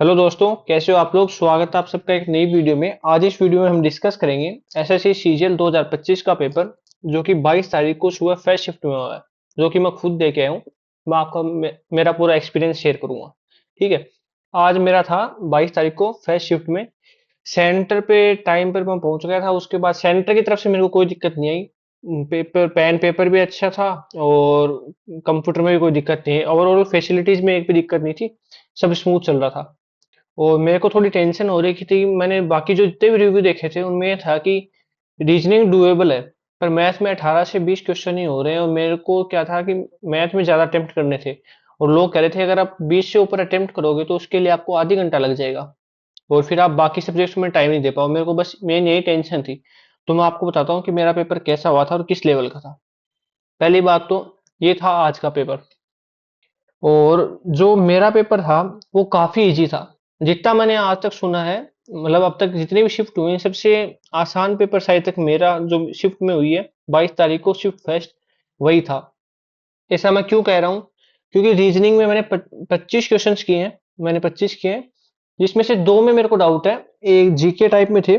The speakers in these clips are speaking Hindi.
हेलो दोस्तों, कैसे हो आप लोग। स्वागत है आप सबका एक नई वीडियो में। आज इस वीडियो में हम डिस्कस करेंगे एसएससी सीजीएल 2025 का पेपर, जो कि 22 तारीख को सुबह फर्स्ट शिफ्ट में हुआ है, जो कि मैं खुद दे के आया हूँ। मैं आपका मेरा पूरा एक्सपीरियंस शेयर करूंगा। ठीक है। आज मेरा था 22 तारीख को फर्स्ट शिफ्ट में। सेंटर पे टाइम पर मैं पहुंच गया था। उसके बाद सेंटर की तरफ से मेरे को कोई दिक्कत नहीं आई। पेपर पेपर भी अच्छा था, और कंप्यूटर में भी कोई दिक्कत नहीं है। ओवरऑल फैसिलिटीज में एक भी दिक्कत नहीं थी। सब स्मूथ चल रहा था। और मेरे को थोड़ी टेंशन हो रही थी। मैंने बाकी जो जितने भी रिव्यू देखे थे उनमें ये था कि रीजनिंग डुएबल है, पर मैथ में 18 से 20 क्वेश्चन ही हो रहे हैं। और मेरे को क्या था कि मैथ में ज्यादा अटेम्प्ट करने थे। और लोग कह रहे थे अगर आप 20 से ऊपर अटेम्प्ट करोगे तो उसके लिए आपको आधी घंटा लग जाएगा, और फिर आप बाकी सब्जेक्ट्स में टाइम नहीं दे पाओ। मेरे को बस मेन यही टेंशन थी। तो मैं आपको बताता हूँ कि मेरा पेपर कैसा हुआ था और किस लेवल का था। पहली बात तो ये था आज का पेपर। और जो मेरा पेपर था वो काफी इजी था, जितना मैंने आज तक सुना है। मतलब अब तक जितने भी शिफ्ट हुए हैं, सबसे आसान पेपर शायद तक मेरा जो शिफ्ट में हुई है 22 तारीख को शिफ्ट फर्स्ट, वही था। ऐसा मैं क्यों कह रहा हूँ? क्योंकि रीजनिंग में मैंने 25 क्वेश्चन किए हैं। मैंने 25 किए हैं, जिसमें से दो में मेरे को डाउट है। एक जीके टाइप में थे।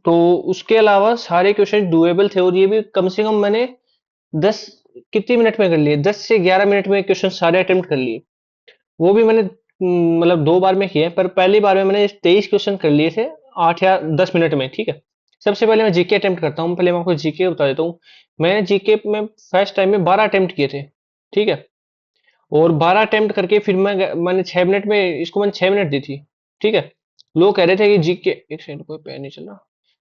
तो उसके अलावा सारे क्वेश्चन डुएबल थे, और ये भी कम से कम मैंने 10 कितनी मिनट में कर लिए, 10 से 11 मिनट में क्वेश्चन सारे अटेम्प्ट कर लिए। वो भी मैंने मतलब 2 बार में किए हैं, पर पहली बार में मैंने 23 क्वेश्चन कर लिए थे 8 या 10 मिनट में। ठीक है। सबसे पहले मैं जीके अटेम्प्ट करता हूँ। पहले मैं आपको जीके बता देता हूँ। मैंने जीके में फर्स्ट टाइम में 12 अटेम्प्ट किए थे। ठीक है। और 12 अटेम्प्ट करके फिर मैंने 6 मिनट में इसको मैंने 6 मिनट दी थी। ठीक है। लोग कह रहे थे कि जीके, एक सेकंड, कोई पेन नहीं चल रहा।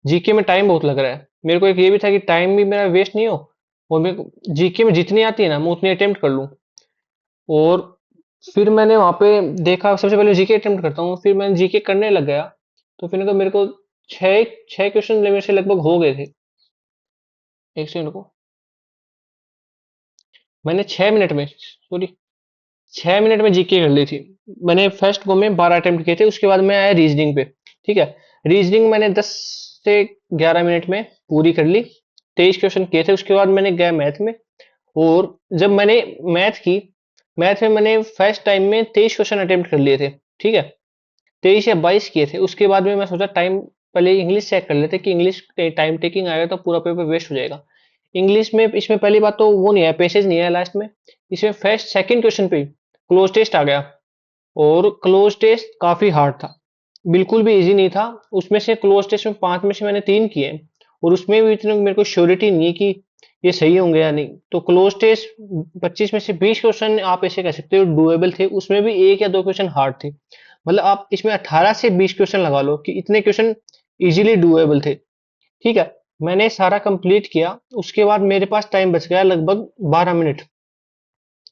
जीके में टाइम बहुत लग रहा है। मेरे को एक ये भी था कि टाइम भी मेरा वेस्ट नहीं हो, और मेरे को जीके में जितनी आती है ना मैं उतनी अटेम्प्ट कर लूँ। और फिर मैंने वहां पे देखा, सबसे पहले जीके अटेम्प्ट करता हूँ, फिर मैंने जीके करने लग गया। तो फिर मेरे को छह छह क्वेश्चन मेरे से लगभग हो गए थे। एक सेकंड को, मैंने 6 मिनट में, सॉरी, 6 मिनट में जीके कर ली थी। मैंने फर्स्ट गो में 12 अटेम्प्ट किए थे। उसके बाद मैं आया रीजनिंग पे। ठीक है। रीजनिंग मैंने 10 से 11 मिनट में पूरी कर ली। 23 क्वेश्चन किए थे। उसके बाद मैंने गया मैथ में। और जब मैंने मैथ की, मैथ में मैंने फर्स्ट टाइम में 23 क्वेश्चन अटेम्प्ट कर लिए थे। ठीक है। 23 या 22 किए थे। उसके बाद में मैं सोचा टाइम, पहले इंग्लिश चेक कर लेते कि इंग्लिश टाइम टेकिंग आएगा तो पूरा पेपर वेस्ट हो जाएगा। इंग्लिश में इसमें पहली बात तो वो नहीं है, पैसेज नहीं है लास्ट में। इसमें फर्स्ट सेकंड क्वेश्चन पे क्लोज टेस्ट आ गया। और क्लोज टेस्ट काफी हार्ड था, बिल्कुल भी इजी नहीं था। उसमें से क्लोज टेस्ट में 5 में से मैंने 3 किए। और उसमें भी इतने मेरे को श्योरिटी नहीं है कि ये सही होंगे या नहीं। तो क्लोज टेस्ट 25 में से 20 क्वेश्चन आप ऐसे कह सकते हो डुएबल थे। उसमें भी एक या दो क्वेश्चन हार्ड थे। मतलब आप इसमें 18 से 20 क्वेश्चन लगा लो कि इतने क्वेश्चन इजीली डुएबल थे। ठीक है। मैंने सारा कंप्लीट किया। उसके बाद मेरे पास टाइम बच गया लगभग 12 मिनट।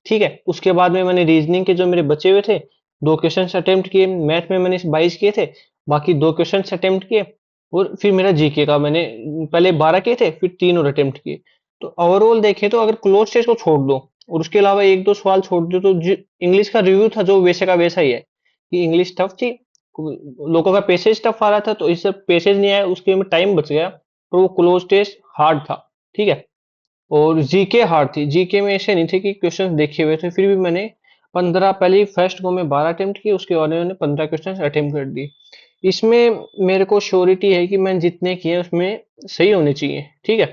ठीक है। उसके बाद में मैंने रीजनिंग के जो मेरे बचे हुए थे, दो क्वेश्चन अटेम्प्ट किए। मैथ में मैंने 22 किए थे, बाकी दो क्वेश्चन अटेम्प्ट किए। और फिर मेरा जीके का मैंने पहले 12 किए थे, फिर तीन और अटेम्प्ट किए। तो ओवरऑल देखें तो अगर क्लोज टेस्ट को छोड़ दो और उसके अलावा एक दो सवाल छोड़ दो, तो इंग्लिश का रिव्यू था जो वैसे का वैसा ही है, कि इंग्लिश टफ थी। लोगों का पैसेज टफ आ रहा था, तो इससे पैसेज नहीं आया, उसके में टाइम बच गया। और वो क्लोज टेस्ट हार्ड था। ठीक है। और जीके हार्ड थी। जीके में ऐसे नहीं थे कि क्वेश्चंस देखे हुए थे, फिर भी मैंने 15, पहले फर्स्ट गो में 12 अटेम्प्ट किए। उसके बाद में मैंने 15 क्वेश्चन अटेम्प्ट कर दिए। इसमें मेरे को श्योरिटी है कि मैंने जितने किए उसमें सही होने चाहिए। ठीक है।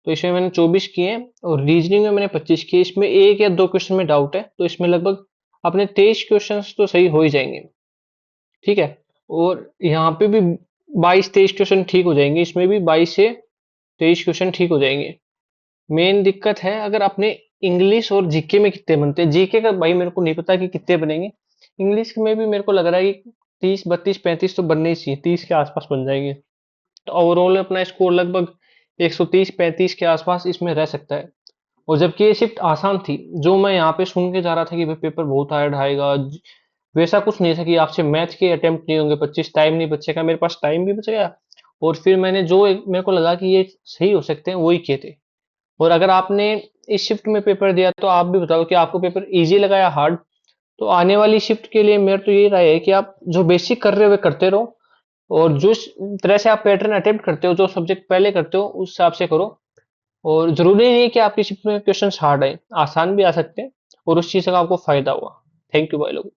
तो इसमें मैंने 24 किए, और रीजनिंग में मैंने 25 किए। इसमें एक या दो क्वेश्चन में डाउट है, तो इसमें लगभग अपने 23 क्वेश्चन तो सही हो ही जाएंगे। ठीक है। और यहाँ पे भी 22-23 क्वेश्चन ठीक हो जाएंगे। इसमें भी 22 से 23 क्वेश्चन ठीक हो जाएंगे। मेन दिक्कत है अगर अपने इंग्लिश और जीके में कितने बनते हैं। जीके का भाई मेरे को नहीं पता कि कितने बनेंगे। इंग्लिश में भी मेरे को लग रहा है कि 30, 32, 35 तो बनने ही चाहिए, 30 के आसपास बन जाएंगे। तो ओवरऑल अपना स्कोर लगभग 130-35 के आसपास इसमें रह सकता है। और जबकि ये शिफ्ट आसान थी, जो मैं यहाँ पे सुन के जा रहा था कि भाई पेपर बहुत हार्ड आएगा, वैसा कुछ नहीं था कि आपसे मैथ के अटेम्प्ट नहीं होंगे, 25 टाइम नहीं बचेगा। मेरे पास टाइम भी बच गया। और फिर मैंने जो मेरे को लगा कि ये सही हो सकते हैं वही किए थे। और अगर आपने इस शिफ्ट में पेपर दिया तो आप भी बताओ कि आपको पेपर इजी लगा या हार्ड। तो आने वाली शिफ्ट के लिए मेरा तो यही राय है कि आप जो बेसिक कर रहे हो वे करते रहो, और जिस तरह से आप पैटर्न अटेम्प्ट करते हो, जो सब्जेक्ट पहले करते हो उस हिसाब से करो। और जरूरी नहीं है कि आपकी शिफ्ट में क्वेश्चन हार्ड आए, आसान भी आ सकते हैं, और उस चीज का आपको फायदा हुआ। थैंक यू भाई लोग।